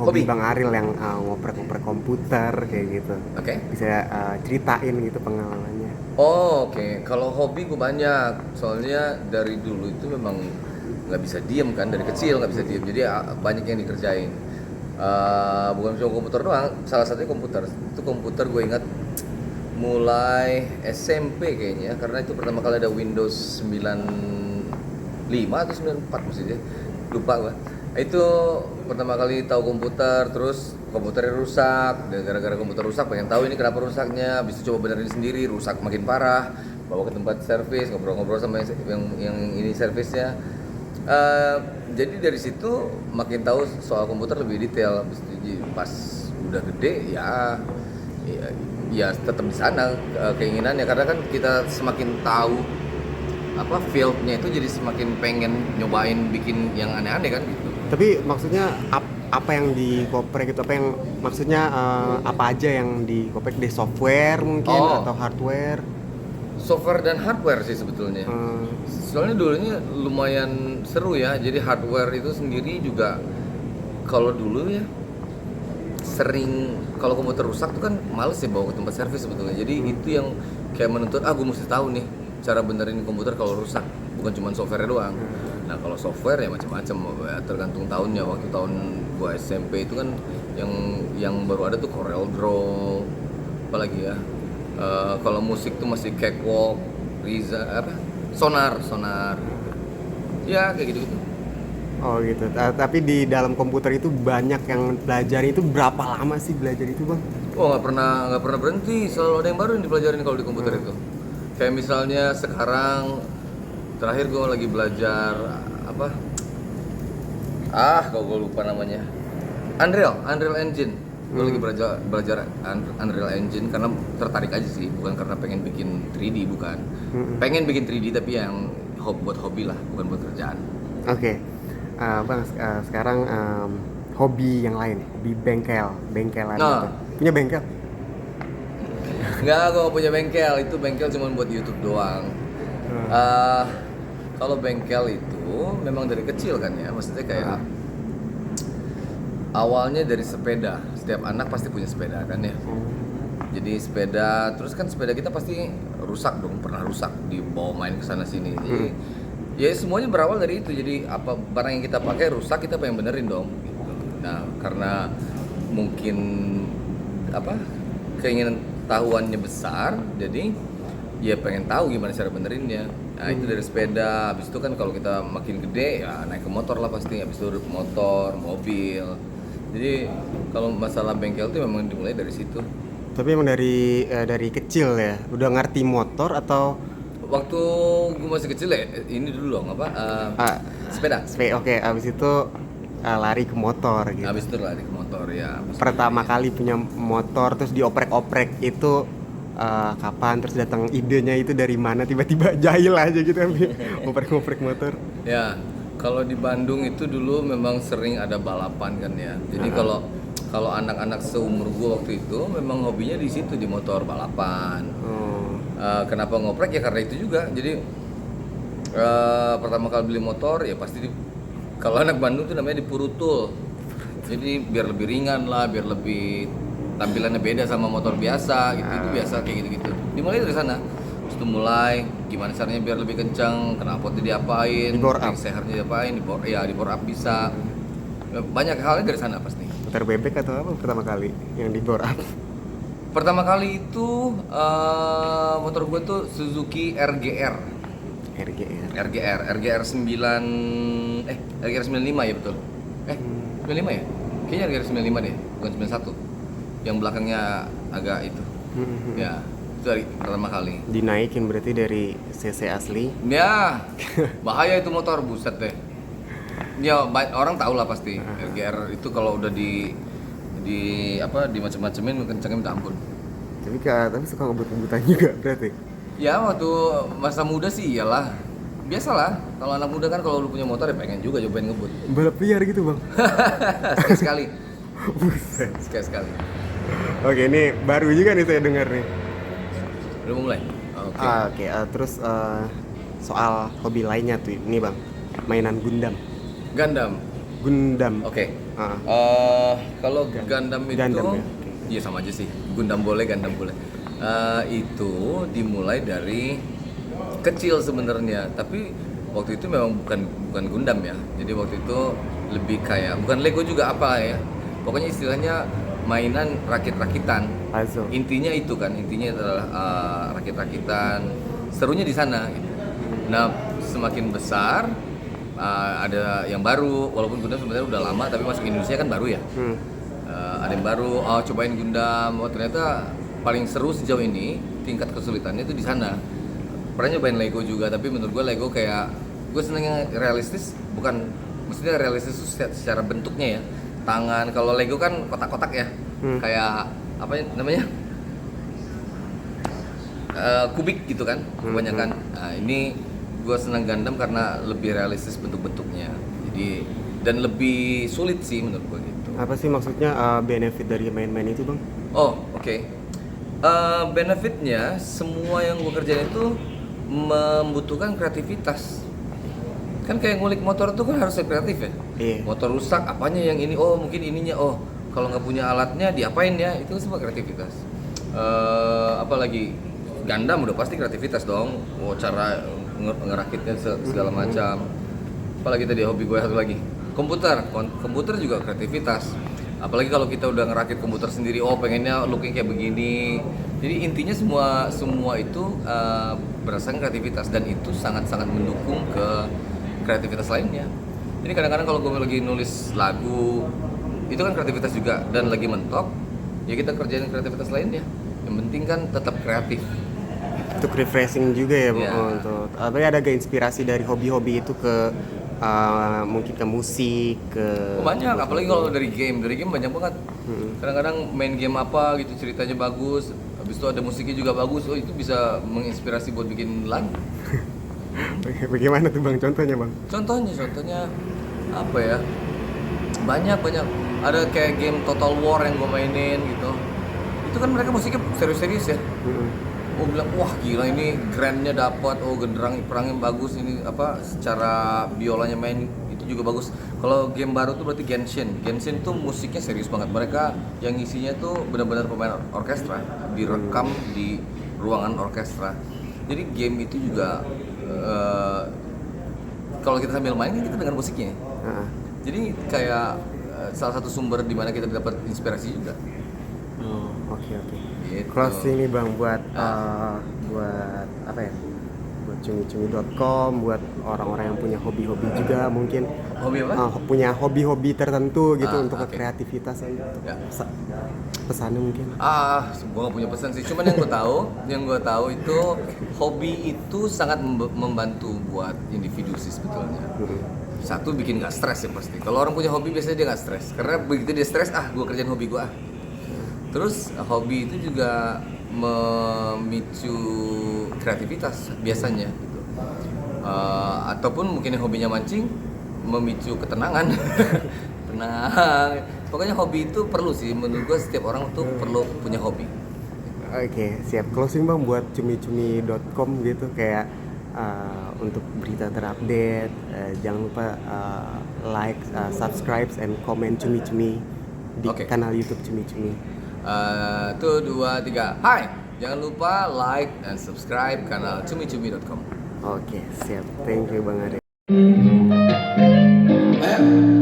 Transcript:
hobi Bang Aril yang ngoprek-ngoprek komputer kayak gitu. Oke. Bisa ceritain gitu pengalamannya. Oh, oke. Kalau hobi gue banyak. Soalnya dari dulu itu memang nggak bisa diem kan, dari kecil nggak bisa diem. Jadi banyak yang dikerjain. Bukan cuma komputer doang, salah satunya komputer. Itu komputer gue ingat mulai SMP kayaknya, karena itu pertama kali ada Windows 95 atau 94 maksudnya. Lupa gue. Itu pertama kali tahu komputer, terus komputernya rusak. Dan gara-gara komputer rusak pengen tahu ini kenapa rusaknya, habis itu coba benerin sendiri, rusak makin parah, bawa ke tempat servis, ngobrol-ngobrol sama yang ini servisnya. Jadi dari situ makin tahu soal komputer lebih detail. Habis itu pas udah gede ya tetap di sana keinginannya, karena kan kita semakin tahu apa fieldnya itu, jadi semakin pengen nyobain bikin yang aneh-aneh kan gitu. Tapi maksudnya apa yang dikoprek gitu? Apa yang maksudnya apa aja yang dikoprek, di software mungkin atau hardware? Software dan hardware sih sebetulnya. Soalnya dulunya lumayan seru ya. Jadi hardware itu sendiri juga kalau dulu ya sering, kalau komputer rusak tuh kan males ya bawa ke tempat servis sebetulnya. Jadi itu yang kayak menuntut gue mesti tahu nih cara benerin komputer kalau rusak, bukan cuma software doang. Nah kalau software ya macam-macam, tergantung tahunnya. Waktu tahun gua SMP itu kan yang baru ada tuh Corel Draw, apalagi ya. Kalau musik tuh masih Cakewalk, Sonar, ya kayak gitu-gitu. Oh gitu. Tapi di dalam komputer itu banyak yang belajar, itu berapa lama sih belajar itu Bang? Nggak pernah berhenti, selalu ada yang baru yang dipelajarin kalau di komputer itu. Kayak misalnya sekarang terakhir gue lagi belajar apa? Kalau gue lupa namanya. Unreal Engine. Gue lagi belajar Unreal Engine karena tertarik aja sih, bukan karena pengen bikin 3D, bukan. Pengen bikin 3D tapi yang buat hobi lah, bukan buat kerjaan. Oke. Bang, sekarang hobi yang lain, hobi bengkelan gitu. Punya bengkel? Enggak, gue gak punya bengkel. Itu bengkel cuma buat YouTube doang. Kalau bengkel itu memang dari kecil kan ya, maksudnya kayak awalnya dari sepeda. Setiap anak pasti punya sepeda kan ya. Jadi sepeda, terus kan sepeda kita pasti rusak dong, pernah rusak, dibawa main ke sana sini. Jadi ya semuanya berawal dari itu. Jadi apa barang yang kita pakai rusak, kita pengen benerin dong gitu. Nah, karena mungkin keinginan tahuannya besar, jadi ya pengen tahu gimana cara benerinnya. Nah itu dari sepeda. Habis itu kan kalau kita makin gede ya naik ke motor lah pasti. Habis itu motor, mobil. Jadi kalau masalah bengkel itu memang dimulai dari situ. Tapi emang dari kecil ya udah ngerti motor atau? Waktu gue masih kecil ya, ini dulu dong sepeda. Oke, abis itu lari ke motor gitu. Habis itu lari ke motor ya. Pertama kali punya motor terus dioprek-oprek itu kapan, terus datang idenya itu dari mana, tiba-tiba jahil aja gitu kan ngoprek-ngoprek motor. Ya, kalau di Bandung itu dulu memang sering ada balapan kan ya. Jadi kalau anak-anak seumur gua waktu itu memang hobinya di situ, di motor balapan. Kenapa ngoprek ya karena itu juga. Jadi pertama kali beli motor ya pasti kalau anak Bandung tuh namanya dipurutul. Jadi biar lebih ringan lah, biar lebih tampilannya beda sama motor biasa gitu. Itu biasa kayak gitu-gitu. Dimulai dari sana. Terus itu mulai gimana caranya biar lebih kencang, knalpotnya diapain, sehernya diapain, di bore up bisa. Banyak halnya dari sana pasti. Motor bebek atau apa pertama kali yang di bore up? Pertama kali itu motor gue tuh Suzuki RGR 9 RGR 95 ya betul. 95 ya? Kayaknya RGR 95 deh, bukan 91. Yang belakangnya agak itu. Ya, itu dari pertama kali. Dinaikin berarti dari CC asli. Ya, bahaya itu motor, buset deh. Ya, orang tahu lah pasti. RGR itu kalau udah di macam-macamin kencengnya minta ampun. Tapi suka ngebut-ngebutan juga berarti. Ya waktu masa muda sih iyalah. Biasalah, kalau anak muda kan kalau lu punya motor ya pengen juga cobain ngebut. Balap liar gitu Bang? Sekali. Buset. Sekali. Oke, ini baru juga nih saya dengar nih. Udah mulai? Oke. Terus soal hobi lainnya tuh ini Bang, mainan Gundam. Gundam. Oke. Kalau Gundam itu, Gundam ya? iya sama aja sih. Gundam boleh, Gundam boleh. Itu dimulai dari kecil sebenarnya, tapi waktu itu memang bukan Gundam ya. Jadi waktu itu lebih kayak bukan Lego juga apa ya. Pokoknya istilahnya mainan rakit-rakitan. Puzzle. Intinya itu kan, intinya adalah rakit-rakitan. Serunya di sana. Gitu. Nah, semakin besar ada yang baru, walaupun Gundam sebenarnya udah lama, tapi masuk Indonesia kan baru ya. Ada yang baru, cobain Gundam. Ternyata paling seru sejauh ini tingkat kesulitannya itu di sana. Pernah nyobain Lego juga, tapi menurut gue Lego kayak gue senengnya realistis, bukan maksudnya realistis secara bentuknya ya. Tangan, kalau Lego kan kotak-kotak ya, kayak apa namanya? Kubik gitu kan, kebanyakan. Nah, ini gue senang Gundam karena lebih realistis bentuk-bentuknya. Jadi dan lebih sulit sih menurut gue gitu. Apa sih maksudnya benefit dari main-main itu, Bang? Oh, oke. Benefitnya semua yang gue kerjain itu membutuhkan kreativitas. Kan kayak ngulik motor tuh kan harus kreatif ya. Iya. Motor rusak, apanya yang ini? Oh, mungkin ininya. Oh, kalau nggak punya alatnya diapain ya? Itu semua kreativitas. Apalagi Gundam udah pasti kreativitas dong. Oh, cara ngerakitnya segala macam. Apalagi tadi hobi gue satu lagi. Komputer juga kreativitas. Apalagi kalau kita udah ngerakit komputer sendiri, oh pengennya looking kayak begini. Jadi intinya semua itu berdasarkan kreativitas, dan itu sangat-sangat mendukung ke kreativitas lainnya. Jadi kadang-kadang kalau gue lagi nulis lagu, itu kan kreativitas juga, dan lagi mentok, ya kita kerjain kreativitas lainnya. Yang penting kan tetap kreatif. Untuk refreshing juga ya, Bang. Iya. Untuk apa ya, ada inspirasi dari hobi-hobi itu ke mungkin ke musik, ke Banyak, apalagi kalau dari game banyak banget. Kadang-kadang main game apa gitu ceritanya bagus, habis itu ada musiknya juga bagus, oh itu bisa menginspirasi buat bikin lagu. Bagaimana tuh, Bang? Contohnya, Bang? Contohnya apa ya? Banyak. Ada kayak game Total War yang gue mainin gitu. Itu kan mereka musiknya serius-serius ya. Oh bilang, wah gila ini grandnya dapat, oh genderang perangnya bagus, ini apa secara biolanya main itu juga bagus. Kalau game baru tuh berarti Genshin tuh musiknya serius banget. Mereka yang isinya tuh benar-benar pemain orkestra, direkam di ruangan orkestra. Jadi game itu juga kalau kita sambil main kan kita dengar musiknya. Jadi kayak salah satu sumber di mana kita dapat inspirasi juga. Oke. Gitu. Closing nih, Bang, buat apa ya? Buat cumi-cumi.com, buat orang-orang yang punya hobi-hobi juga mungkin. Hobi apa? Punya hobi-hobi tertentu gitu untuk Okay. kreativitas Ya. Pesannya mungkin. Gue gak punya pesan sih. Cuman yang gue tahu itu hobi itu sangat membantu buat individu sih sebetulnya. Satu, bikin gak stres ya pasti. Kalau orang punya hobi biasanya dia gak stres. Karena begitu dia stres, gue kerjain hobi gue. Terus hobi itu juga memicu kreativitas biasanya gitu. Ataupun mungkin yang hobinya mancing memicu ketenangan. Tenang. Pokoknya hobi itu perlu sih, menurut gue setiap orang tuh perlu punya hobi. Oke, siap. Closing, Bang, buat cumi-cumi.com gitu, kayak untuk berita terupdate. Jangan lupa like, subscribe, and comment cumi-cumi di kanal YouTube cumi-cumi. 1, 2, 3. Hai, jangan lupa like and subscribe kanal cumi-cumi.com. Oke, siap. Thank you, Bang Ade. Ayo.